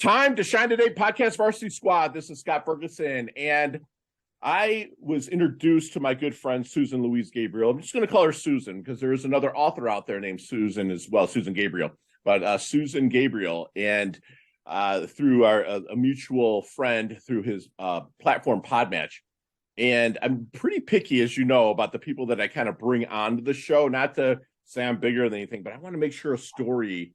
Time to Shine Today podcast varsity squad. This is Scott Ferguson, and I was introduced to my good friend Susan Louise Gabriel. I'm just going to call her Susan because there is another author out there named Susan as well, Susan Gabriel. But Susan Gabriel, and through a mutual friend through his platform Podmatch. And I'm pretty picky, as you know, about the people that I kind of bring onto the show. Not to say I'm bigger than anything, but I want to make sure a story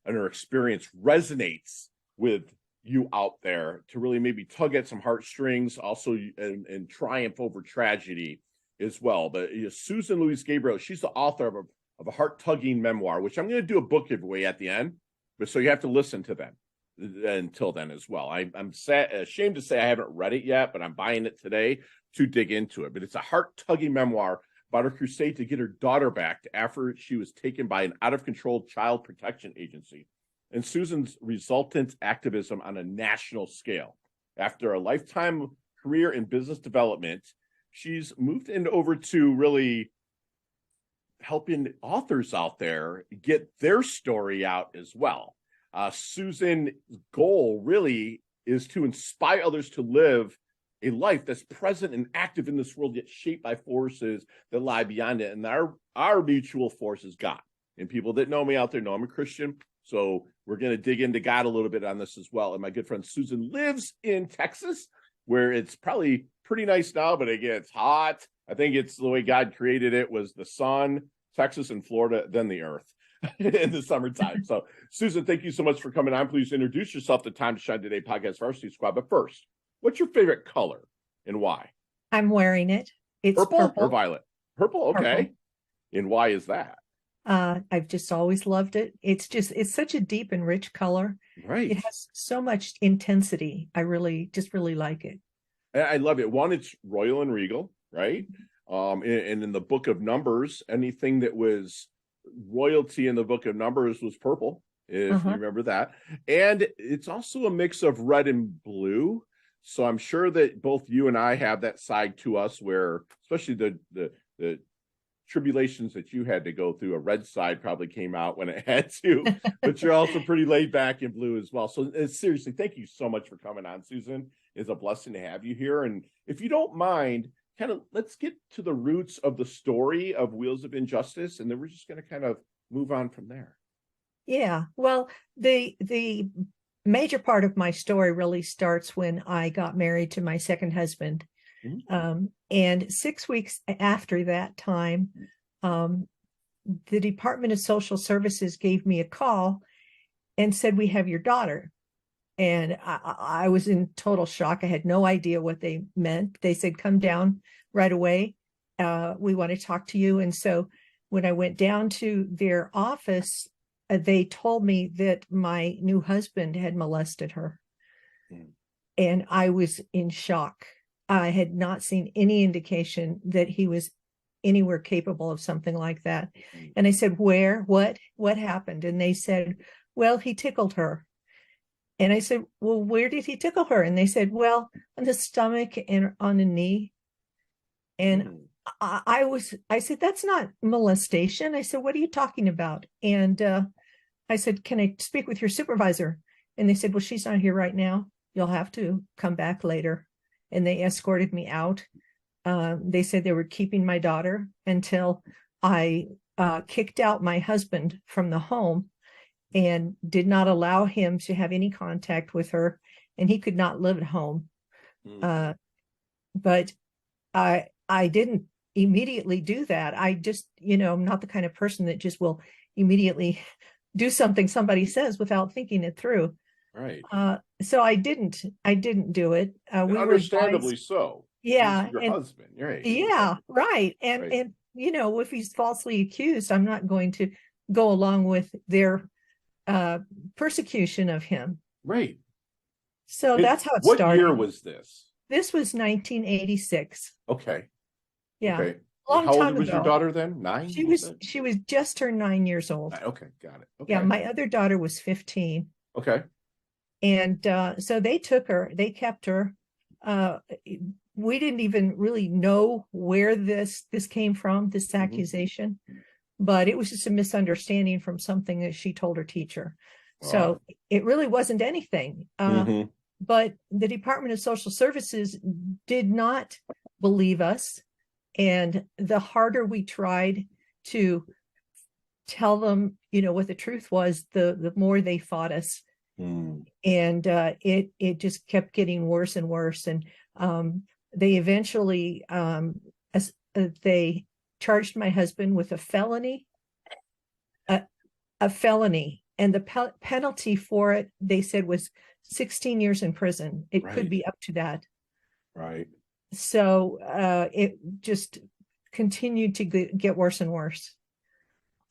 and her experience resonates with you out there to really maybe tug at some heartstrings, also and triumph over tragedy as well. But Susan Louise Gabriel, she's the author of a heart-tugging memoir, which I'm going to do a book giveaway at the end, but so you have to listen to them until then as well. I'm ashamed to say I haven't read it yet, but I'm buying it today to dig into it. But it's a heart-tugging memoir about her crusade to get her daughter back after she was taken by an out-of-control child protection agency, and Susan's resultant activism on a national scale. After a lifetime career in business development, she's moved over to really helping authors out there get their story out as well. Susan's goal really is to inspire others to live a life that's present and active in this world, yet shaped by forces that lie beyond it. And our mutual force is God. And people that know me out there know I'm a Christian. So we're going to dig into God a little bit on this as well. And my good friend Susan lives in Texas, where it's probably pretty nice now, but again, it's hot. I think it's the way God created it was the sun, Texas and Florida, then the earth in the summertime. So Susan, thank you so much for coming on. Please introduce yourself to Time to Shine Today podcast varsity squad. But first, what's your favorite color and why? I'm wearing it. It's purple or violet? Purple, okay. Purple. And why is that? I've just always loved it. It's such a deep and rich color. Right. It has so much intensity. I really like it. I love it. One, it's royal and regal, right? And in the book of Numbers, anything that was royalty in the book of Numbers was purple, if you remember that. And it's also a mix of red and blue. So I'm sure that both you and I have that side to us where, especially the tribulations that you had to go through, a red side probably came out when it had to, but you're also pretty laid back in blue as well. So seriously, thank you so much for coming on, Susan. It's a blessing to have you here. And if you don't mind, kind of let's get to the roots of the story of Wheels of Injustice, and then we're just going to kind of move on from there. Yeah, well, the major part of my story really starts when I got married to my second husband. And 6 weeks after that time, the Department of Social Services gave me a call and said, "We have your daughter." And I was in total shock. I had no idea what they meant. They said, "Come down right away. We want to talk to you." And so when I went down to their office, they told me that my new husband had molested her. And I was in shock. I had not seen any indication that he was anywhere capable of something like that. And I said, "Where? What happened?" And they said, "Well, he tickled her." And I said, "Well, where did he tickle her?" And they said, "Well, on the stomach and on the knee." And I said, "That's not molestation." I said, "What are you talking about?" And I said, "Can I speak with your supervisor?" And they said, "Well, she's not here right now. You'll have to come back later." And they escorted me out. They said they were keeping my daughter until I kicked out my husband from the home and did not allow him to have any contact with her, and he could not live at home. But I didn't immediately do that. I just, I'm not the kind of person that just will immediately do something somebody says without thinking it through. Right. So I didn't do it. We understandably so. Yeah. Your husband, right? Yeah, right. And if he's falsely accused, I'm not going to go along with their persecution of him. Right. So that's how it started. What year was this? This was 1986. Okay. Yeah. Okay. Long How time old was ago. your daughter then? 9? She was just turned 9 years old. Okay, got it. Okay. Yeah, my other daughter was 15. Okay. And so they took her, they kept her. We didn't even really know where this came from, this accusation, but it was just a misunderstanding from something that she told her teacher. So it really wasn't anything. Mm-hmm. But the Department of Social Services did not believe us. And the harder we tried to tell them, what the truth was, the more they fought us. Mm. And it just kept getting worse and worse. And they eventually they charged my husband with a felony, and the penalty for it, they said, was 16 years in prison. It could be up to that. Right. So it just continued to get worse and worse.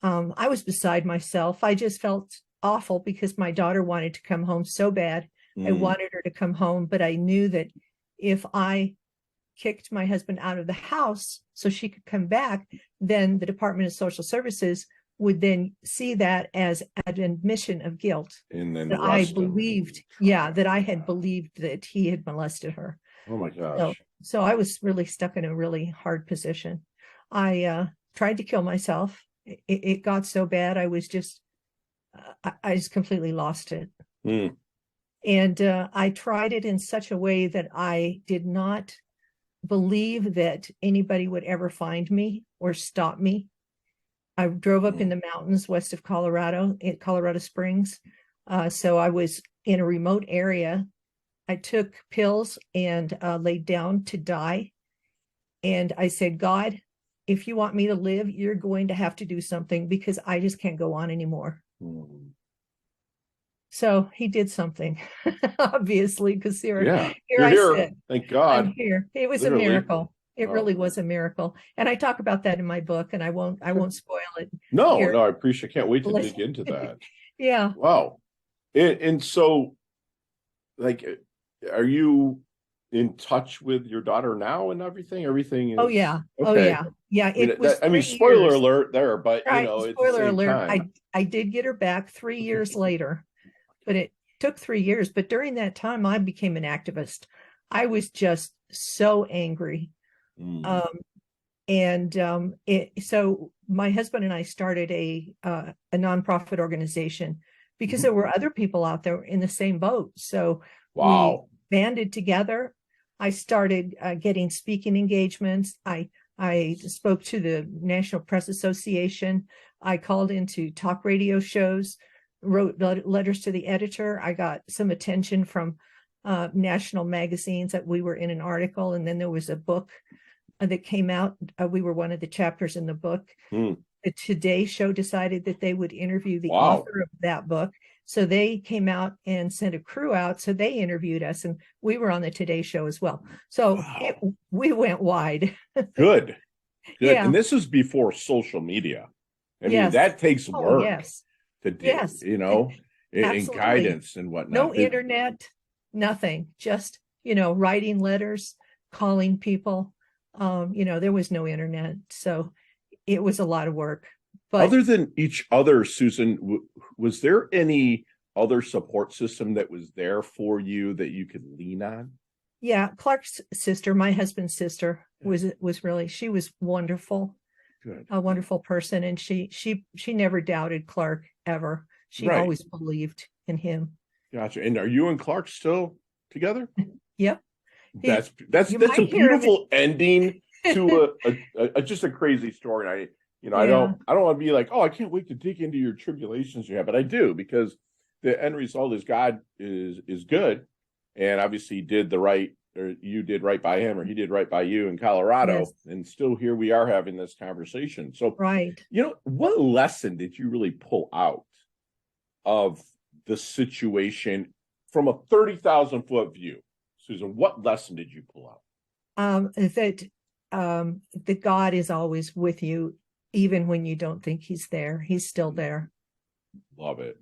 I was beside myself. I just felt awful because my daughter wanted to come home so bad. I wanted her to come home, but I knew that if I kicked my husband out of the house so she could come back, then the Department of Social Services would then see that as an admission of guilt. And then that I believed, that I had believed that he had molested her. Oh my gosh. So I was really stuck in a really hard position. I tried to kill myself. It got so bad. I was just, I just completely lost it. Mm. And I tried it in such a way that I did not believe that anybody would ever find me or stop me. I drove up in the mountains west of Colorado, in Colorado Springs. So I was in a remote area. I took pills and laid down to die. And I said, God, if you want me to live, you're going to have to do something because I just can't go on anymore. Mm. So he did something, obviously, because here I sit. Thank God. I'm here. It was a miracle. It really was a miracle. And I talk about that in my book, and I won't spoil it. No, here. I appreciate, can't wait to dig into that. Yeah. Wow. And so, like, are you in touch with your daughter now and everything? Everything is, oh yeah. Okay. Oh yeah. Yeah. It was. Spoiler alert there, but right. Spoiler alert. Time. I did get her back 3 years later, but it took 3 years. But during that time, I became an activist. I was just so angry. So my husband and I started a nonprofit organization because there were other people out there in the same boat. So we banded together. I started getting speaking engagements. I spoke to the National Press Association. I called into talk radio shows, wrote letters to the editor. I got some attention from national magazines that we were in an article. And then there was a book that came out. We were one of the chapters in the book. The Today Show decided that they would interview the author of that book. So they came out and sent a crew out. So they interviewed us, and we were on the Today Show as well. So we went wide. Good. Yeah. And this is before social media. I mean, that takes work to do, and guidance and whatnot. No internet, nothing. Just, writing letters, calling people. There was no internet. So it was a lot of work. But other than each other, Susan, was there any other support system that was there for you that you could lean on? Yeah, Clark's sister, my husband's sister, was really, she was wonderful. Good. A wonderful person, and she never doubted Clark ever. She always believed in him. Gotcha. And are you and Clark still together? Yep. That's a beautiful ending to a just a crazy story. And I don't want to be like, oh, I can't wait to dig into your tribulations you have, but I do, because the end result is God is good, and obviously you did right by him, or he did right by you in Colorado, and still here we are having this conversation. So what lesson did you really pull out of the situation from a 30,000 foot view, Susan? What lesson did you pull out? That God is always with you, even when you don't think he's there. He's still there. Love it.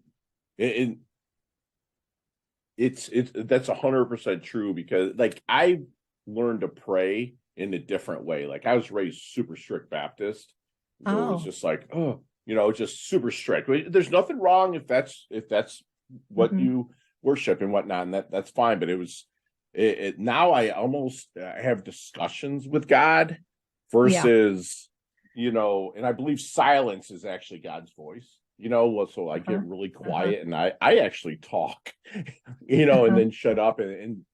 It's that's 100% true, because like I learned to pray in a different way. Like I was raised super strict Baptist. So it was just like, just super strict. There's nothing wrong if that's what you worship and whatnot, and that's fine. But it was now I almost have discussions with God versus and I believe silence is actually God's voice. So I get really quiet and I actually talk, and then shut up, and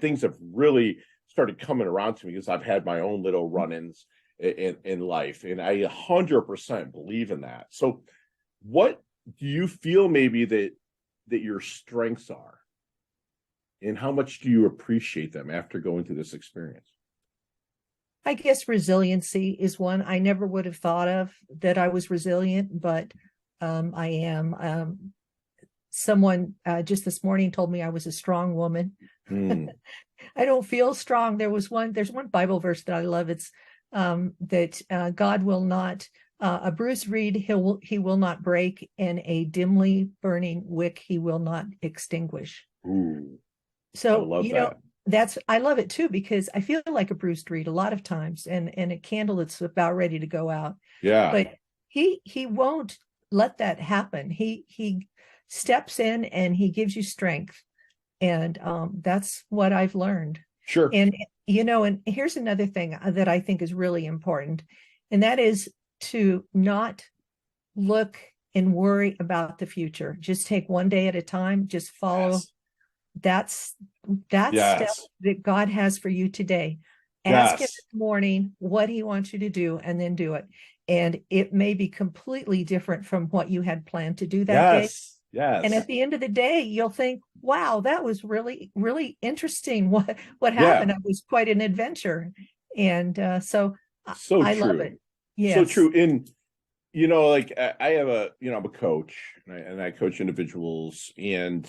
things have really started coming around to me because I've had my own little run-ins in life, and I 100% believe in that. So what do you feel maybe that your strengths are, and how much do you appreciate them after going through this experience? I guess resiliency is one. I never would have thought of that I was resilient, but I am. Someone just this morning told me I was a strong woman. I don't feel strong. There's one Bible verse that I love. It's that God will not, a bruised reed he will not break, and a dimly burning wick he will not extinguish. Ooh, so I love that. I love it too, because I feel like a bruised reed a lot of times, and a candle that's about ready to go out. Yeah. But he won't let that happen. He steps in and he gives you strength. And that's what I've learned. Sure. And, and here's another thing that I think is really important, and that is to not look and worry about the future. Just take one day at a time. Just follow that step that God has for you today. Ask him this morning what he wants you to do, and then do it. And it may be completely different from what you had planned to do that day. Yes. And at the end of the day, you'll think, wow, that was really, really interesting. What happened? It was quite an adventure. And so I true. love it. Yes. So true. And, I have I'm a coach, and I coach individuals, and,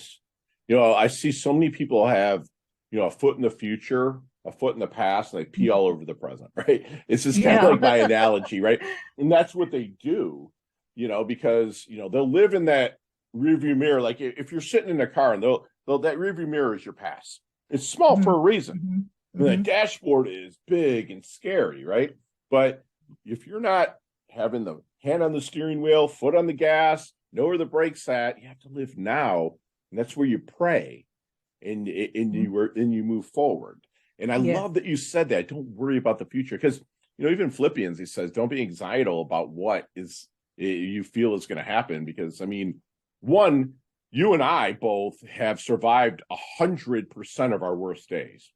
I see so many people have, a foot in the future, a foot in the past, and they pee all over the present, right? It's just kind of like my analogy, right? And that's what they do, because, they'll live in that rearview mirror. Like if you're sitting in a car, and that rearview mirror is your past. It's small for a reason. The dashboard is big and scary, right? But if you're not having the hand on the steering wheel, foot on the gas, know where the brake's at, you have to live now, and that's where you pray, and you move forward. And I love that you said that. Don't worry about the future, because even Philippians, he says, don't be anxietal about what you feel is going to happen, because one, you and I both have survived 100% of our worst days,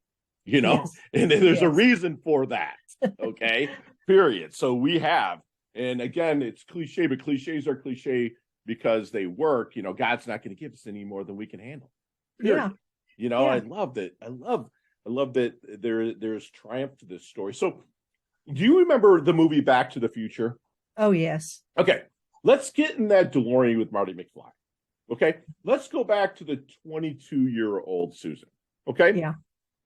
and there's a reason for that. Okay, period. So we have, and again, it's cliche, but cliches are cliche because they work. God's not going to give us any more than we can handle. Period. I love that. I love that there's triumph to this story. So do you remember the movie Back to the Future? Oh, yes. Okay, let's get in that DeLorean with Marty McFly. Okay, let's go back to the 22-year-old Susan. Okay. Yeah.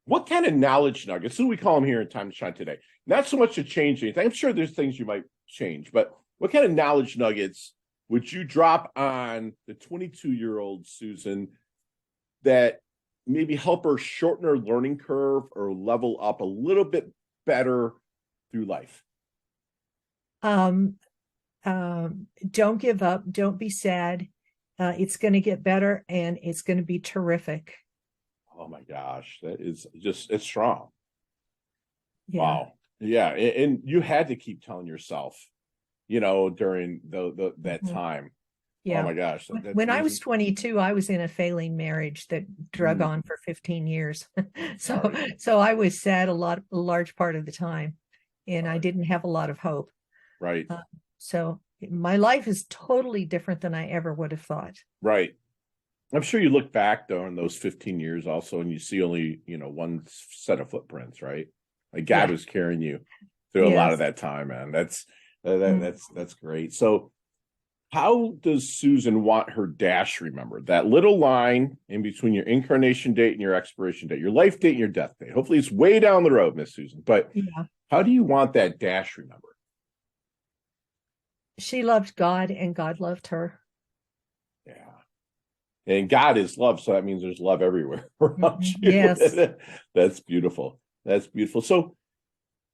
What kind of knowledge nuggets, who we call them here in Time to Shine today? Not so much to change anything. I'm sure there's things you might change, but what kind of knowledge nuggets would you drop on the 22-year-old Susan that maybe help her shorten her learning curve or level up a little bit better through life? Don't give up. Don't be sad. It's going to get better, and it's going to be terrific. Oh my gosh, that is it's strong. Yeah. Wow. Yeah. And you had to keep telling yourself, during that time. Yeah. Oh my gosh. When I was 22, I was in a failing marriage that drug on for 15 years. So I was sad a large part of the time, and I didn't have a lot of hope. Right. So my life is totally different than I ever would have thought. Right. I'm sure you look back though in those 15 years also, and you see only, one set of footprints, right? Like God was carrying you through a lot of that time, man. That's great. So how does Susan want her dash remembered? That little line in between your incarnation date and your expiration date, your life date and your death date. Hopefully it's way down the road, Miss Susan. But how do you want that dash remembered? She loved God, and God loved her. Yeah. And God is love, so that means there's love everywhere around you. Yes. That's beautiful. That's beautiful. So,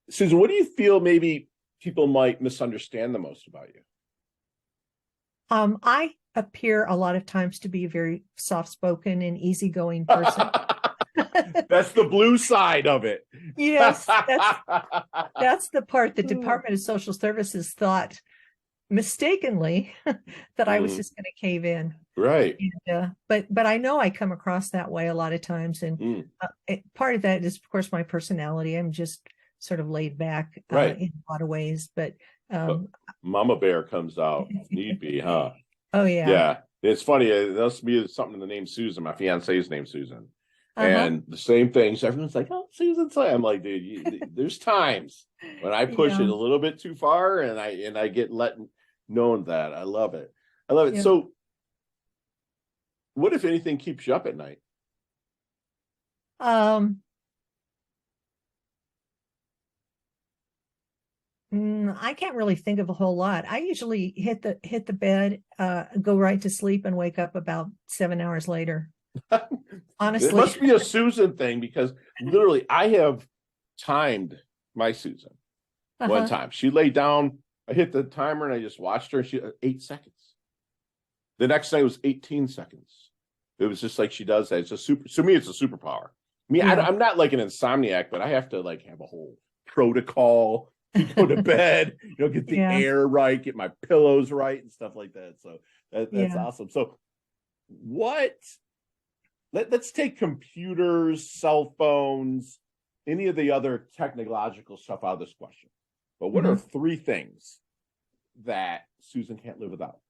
Susan, what do you feel maybe people might misunderstand the most about you? I appear a lot of times to be a very soft-spoken and easygoing person. That's the blue side of it. Yes, that's the part the Department of Social Services thought mistakenly that I was just going to cave in. Right. And, but I know I come across that way a lot of times, and part of that is, of course, my personality. I'm just sort of laid back Right. in a lot of ways, but Mama Bear comes out need be, huh? Oh yeah. Yeah. It's funny. It must be something in the name Susan. My fiance's name Susan. And the same things. Everyone's like, "Oh, Susan's." I'm like, dude, there's times when I push it a little bit too far, and I get let known that. I love it. I love it. Yeah. So, what if anything keeps you up at night? I can't really think of a whole lot. I usually hit the bed, go right to sleep, and wake up about 7 hours later. Honestly, it must be a Susan thing, because literally I have timed my Susan one time. She laid down, I hit the timer, and I just watched her. She 8 seconds. The next night was 18 seconds. It was just like she does that. It's a super. To me, it's a superpower. I mean, I'm not like an insomniac, but I have to like have a whole protocol to go to bed. Get the air right, get my pillows right, and stuff like that. So that's awesome. So let's take computers, cell phones, any of the other technological stuff out of this question. But what are 3 things that Susan can't live without?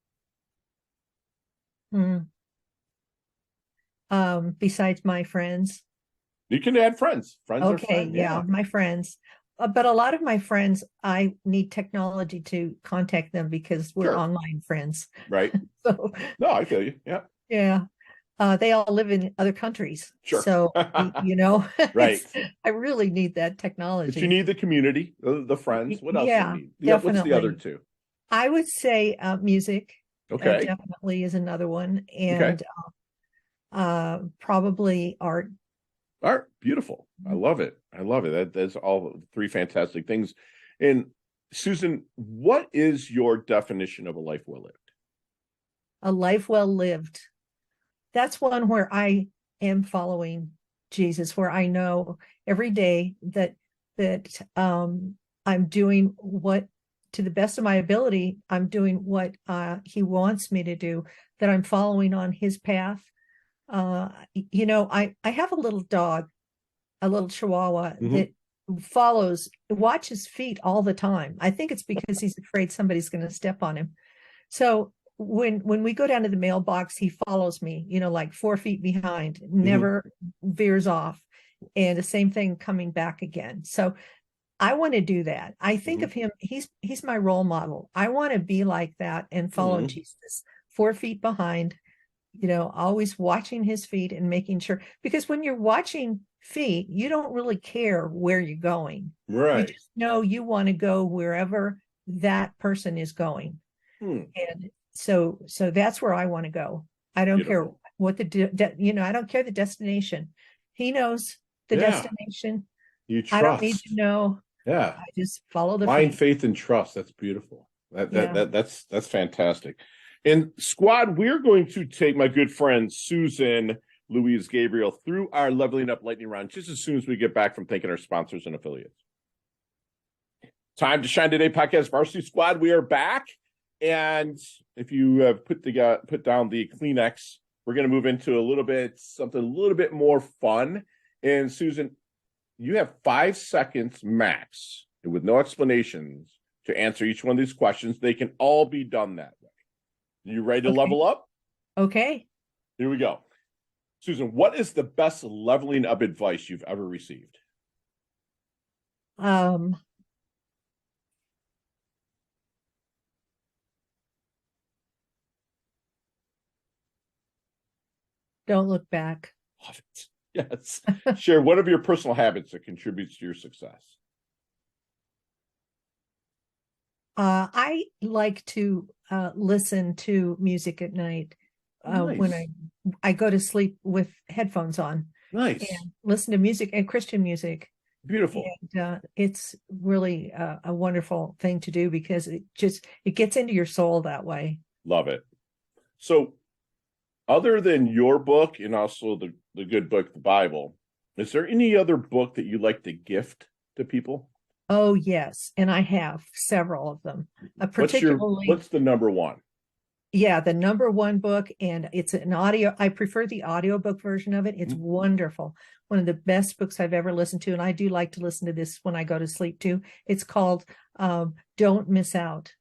Besides my friends. You can add friends. Friends are fun. Yeah, my friends. But a lot of my friends, I need technology to contact them because we're online friends. Right. So, no, I feel you. Yeah. Yeah. They all live in other countries. Sure. So, right. I really need that technology. But you need the community, the friends. What else do you need? Definitely. What's the other 2? I would say music. Okay. Definitely is another one. And probably art. Art, beautiful. I love it. I love it. That's all 3 fantastic things. And Susan, what is your definition of a life well lived? A life well lived. That's one where I am following Jesus, where I know every day that I'm doing what, to the best of my ability, I'm doing what he wants me to do, that I'm following on his path. I have a little dog, a little Chihuahua that watches feet all the time. I think it's because he's afraid somebody's going to step on him. So when we go down to the mailbox, he follows me, like 4 feet behind, never veers off. And the same thing coming back again. So I want to do that. I think of him, he's my role model. I want to be like that and follow Jesus, 4 feet behind, always watching his feet and making sure, because when you're watching feet, you don't really care where you're going. Right. You just know you want to go wherever that person is going. And so that's where I want to go. I don't care what I don't care the destination. He knows the destination. You trust. I don't need to know. Yeah. I just follow the blind feet. faith and trust. That's beautiful. That's fantastic. And squad, we're going to take my good friend Susan Louise Gabriel through our Leveling Up Lightning Round just as soon as we get back from thanking our sponsors and affiliates. Time to Shine Today podcast Varsity Squad. We are back. And if you have put down the Kleenex, we're going to move into something a little bit more fun. And Susan, you have 5 seconds max with no explanations to answer each one of these questions. They can all be done that way. You ready to level up? Okay. Here we go. Susan, what is the best leveling up advice you've ever received? Don't look back. Love it. Yes. Share one of your personal habits that contributes to your success. I like to listen to music at night when I go to sleep with headphones on. Nice. And listen to music and Christian music. Beautiful. And it's really a wonderful thing to do because it gets into your soul that way. Love it. So other than your book and also the good book, the Bible, is there any other book that you like to gift to people? Oh, yes. And I have several of them. Particularly, What's the number one? yeah, the number one book, and it's an audio. I prefer the audiobook version of it. It's wonderful. One of the best books I've ever listened to. And I do like to listen to this when I go to sleep too. It's called Don't Miss Out.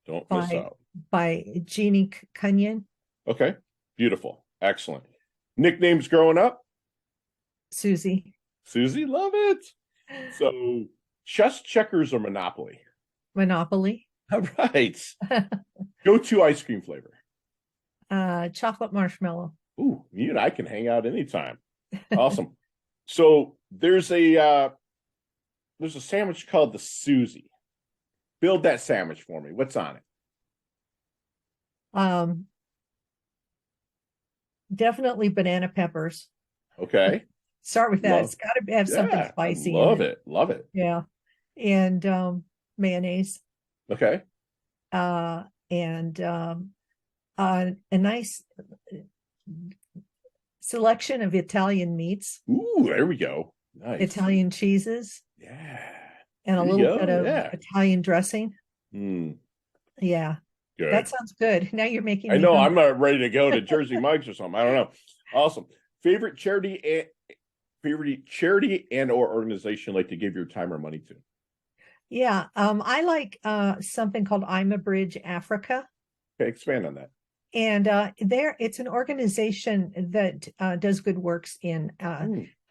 Don't Miss Out. By Jeannie Cunyon. Okay. Beautiful. Excellent. Nicknames growing up? Susie. Susie, love it. So chess, checkers, or Monopoly? Monopoly. All right. Go-to ice cream flavor? Chocolate marshmallow. Ooh, you and I can hang out anytime. Awesome. So there's a sandwich called the Susie. Build that sandwich for me. What's on it? Definitely banana peppers. Okay. Start with that. It's got to have something spicy. Love it. Love it. Yeah. And mayonnaise. Okay. And a nice selection of Italian meats. Ooh, there we go. Nice. Italian cheeses. Yeah. And a little bit of Italian dressing. Yeah. Good. That sounds good. Now you're making me hungry. I'm not ready to go to Jersey Mike's or something. I don't know. Awesome. Favorite charity and or organization like to give your time or money to? Yeah. I like something called I'm a Bridge Africa. Okay, expand on that. And it's an organization that does good works in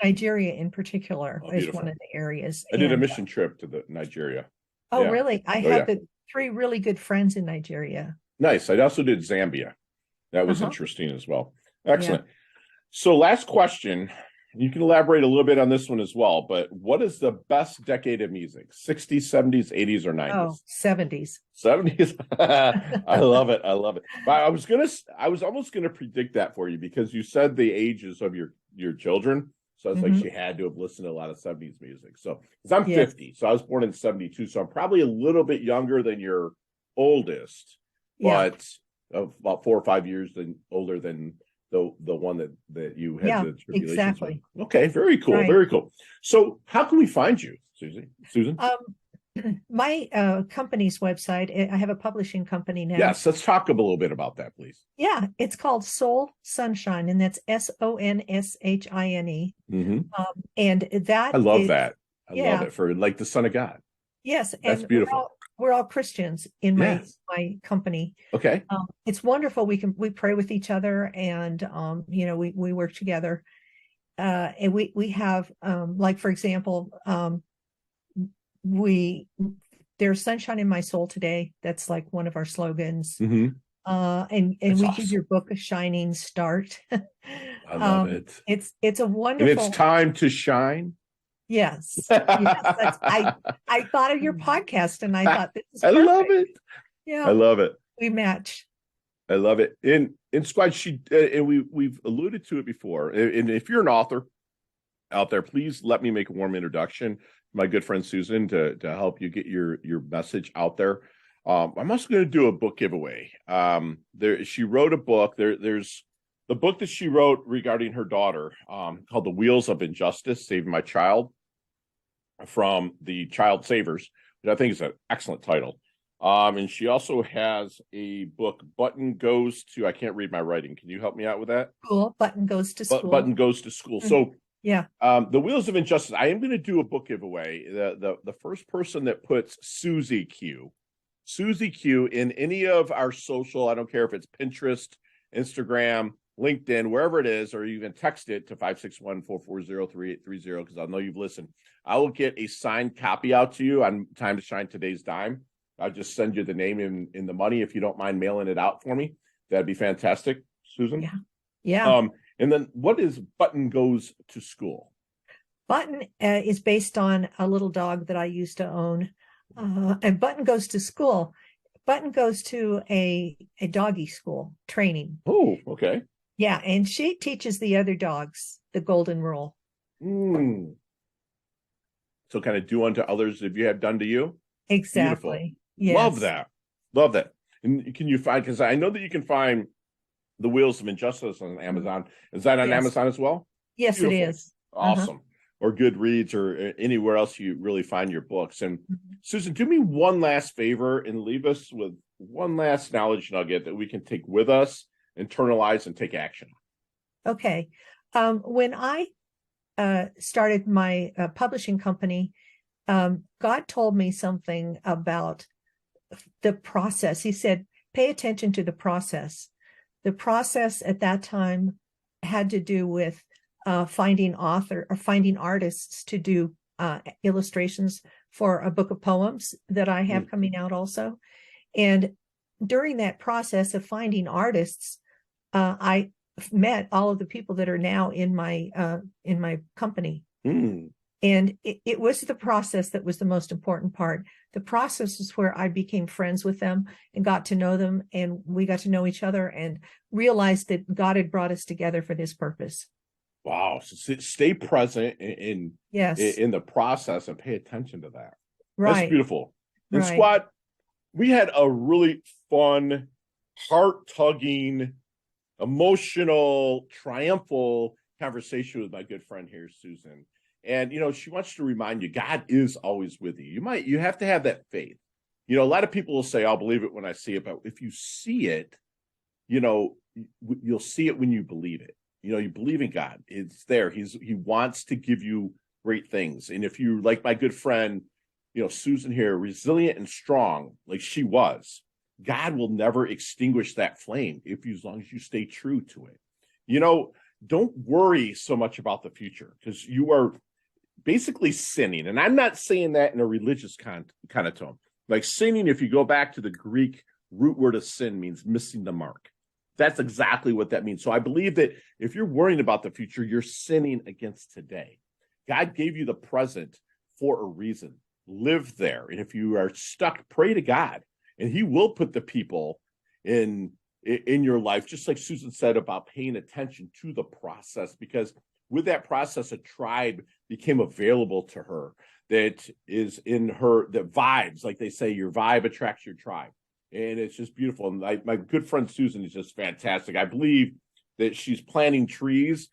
Nigeria in particular, is one of the areas. I did a mission trip to Nigeria. Oh, really? I had 3 really good friends in Nigeria. Nice. I also did Zambia. That was interesting as well. Excellent. Yeah. So last question. You can elaborate a little bit on this one as well, but what is the best decade of music? 60s, 70s, 80s, or 90s? Oh, 70s. 70s. I love it. I love it. But I was almost gonna predict that for you because you said the ages of your children. So it's like she had to have listened to a lot of 70s music. So because I'm 50, so I was born in 72. So I'm probably a little bit younger than your oldest, but about 4 or 5 years older than the one that you had the tribulations exactly with. Okay, very cool. Right. Very cool. So how can we find you, Susan? My company's website, I have a publishing company now. Yes, let's talk a little bit about that, please. Yeah, it's called Soul Sunshine, and that's SONSHINE. And that I love that. I love it, for like the Son of God. Yes, that's beautiful. We're all Christians in my company. Okay. It's wonderful. We pray with each other, and we work together. And we have like, for example, there's sunshine in my soul today. That's like one of our slogans. And we awesome. give your book a shining start. I love it. It's a wonderful. And it's time to shine. Yes. I thought of your podcast and I thought this is perfect. I love it. Yeah, I love it. We match. I love it. In Squad, and we've alluded to it before. And if you're an author out there, please let me make a warm introduction. My good friend Susan to help you get your message out there. I'm also going to do a book giveaway. She wrote a book. There's the book that she wrote regarding her daughter, called The Wheels of Injustice: Saving My Child from the Child Savers, which I think is an excellent title. And she also has a book, Button Goes to, I can't read my writing. Can you help me out with that? Cool. Button Goes to School. Button Goes to School. So yeah. The Wheels of Injustice. I am going to do a book giveaway. The first person that puts Susie Q in any of our social, I don't care if it's Pinterest, Instagram, LinkedIn, wherever it is, or even text it to 561-440-3830, because I know you've listened. I will get a signed copy out to you on Time to Shine Today's Dime. I'll just send you the name in the money if you don't mind mailing it out for me. That'd be fantastic, Susan. Yeah. And then what is Button Goes to School? Button is based on a little dog that I used to own. And Button Goes to School. Button goes to a doggy school training. Oh, okay. Yeah, and she teaches the other dogs the golden rule. So kind of do unto others if you have done to you. Exactly. Yes. Love that. And can you find, because I know that you can find The Wheels of Injustice on Amazon. Is that on Amazon as well? Yes, beautiful. It is. Awesome. or Goodreads or anywhere else you really find your books. And Susan, do me one last favor and leave us with one last knowledge nugget that we can take with us, internalize, and take action. Okay. When I started my publishing company, God told me something about the process. He said, pay attention to the process. The process at that time had to do with finding artists to do illustrations for a book of poems that I have coming out also. And during that process of finding artists, I met all of the people that are now in my company. And it was the process that was the most important part. The process is where I became friends with them and got to know them, and we got to know each other and realized that God had brought us together for this purpose. Wow. So stay present in the process and pay attention to that. Right. That's beautiful. And right. Squad, we had a really fun, heart-tugging, emotional, triumphal conversation with my good friend here, Susan. And, she wants to remind you, God is always with you. You have to have that faith. A lot of people will say, I'll believe it when I see it. But if you see it, you'll see it when you believe it. You believe in God. It's there. He wants to give you great things. And if you, like my good friend, Susan here, resilient and strong, like she was, God will never extinguish that flame as long as you stay true to it. Don't worry so much about the future, because you are basically sinning. And I'm not saying that in a religious kind of tone. Like sinning, if you go back to the Greek root word of sin, means missing the mark. That's exactly what that means. So I believe that if you're worrying about the future, you're sinning against today. God gave you the present for a reason. Live there. And if you are stuck, pray to God, and he will put the people in your life, just like Susan said about paying attention to the process, because with that process, a tribe became available to her that is in her, that vibes, like they say, your vibe attracts your tribe. And it's just beautiful. And my good friend Susan is just fantastic. I believe that she's planting trees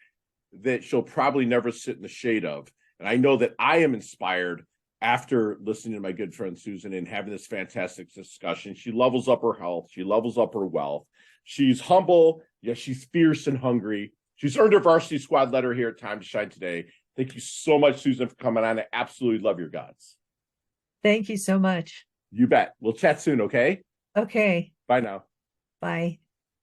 that she'll probably never sit in the shade of. And I know that I am inspired after listening to my good friend Susan and having this fantastic discussion. She levels up her health. She levels up her wealth. She's humble. Yes, she's fierce and hungry. She's earned her varsity squad letter here at Time to Shine today. Thank you so much, Susan, for coming on. I absolutely love your guts. Thank you so much. You bet. We'll chat soon, okay? Okay. Bye now. Bye.